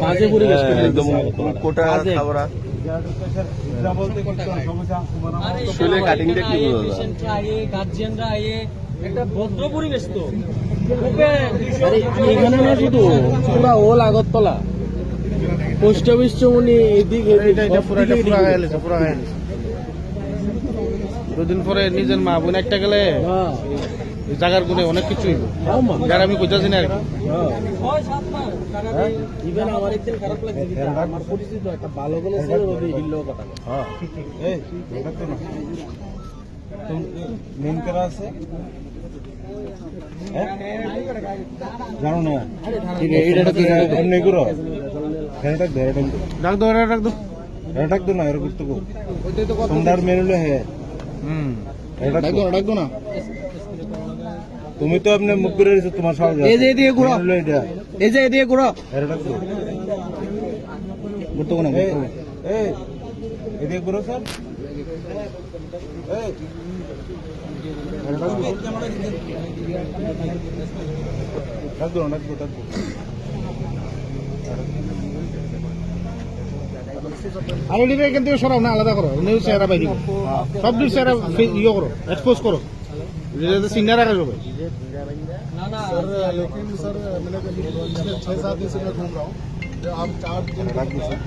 বাজে পরিবেশ করে একদম কোটা বাজে। খাবরা শুলে কাটিং দেখতে বোঝা যায়। গার্জিয়ানরা আয়ে একটা ভদ্র পরিবেশ তো আরে এখানে না শুধু পুরা ওল আগরতলা পোস্ট অফিস চমনি এদিক দুদিন পরে নিজের মা বোন একটা গেলে জায়গার গুণে অনেক কিছুই যার আমি বুঝাচ্ছি না আর কি। ইভেন আমার একদিন খারাপ লাগছে আমার পরিচিত একটা ভালো কোনো ছেলে রবি হিল্লো কথা মেন করা আছে জানো না ঠিক আছে এইটা তো এমনি করো ডাক দো ডাক দো ডাক দো ডাক দো না এর করতে কো সুন্দর মেনু লে হে ডাক দো না তুমি তো আপনি মুখ করে রয়েছো তোমার সব এই যে এদিকে ঘুরো এই যে এদিকে ঘুরো এর ডাক দো করতে কো না এই এদিকে করো স্যার এই ডাক দো ডাক দো ডাক দো আর এদিকে এখান থেকে সরাও না আলাদা করো নিউজ চেহারা বাইরে সব নিউজ চেহারা ইয়ে করো এক্সপোজ করো সিনিয়র রাখা যাবে सर लेकिन सर मैंने पिछले 6-7 दिन से मैं घूम रहा हूँ आप 4 दिन सर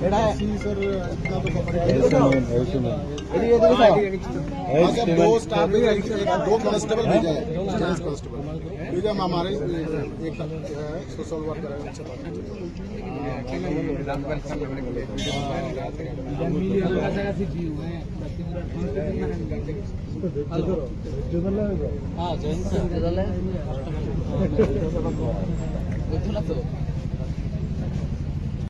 इतना तो दो स्टाफ दो कांस्टेबल भेजा है कांस्टेबल ठीक है हम हमारे एक सोशल वर्कर है उनसे बात हाँ जैन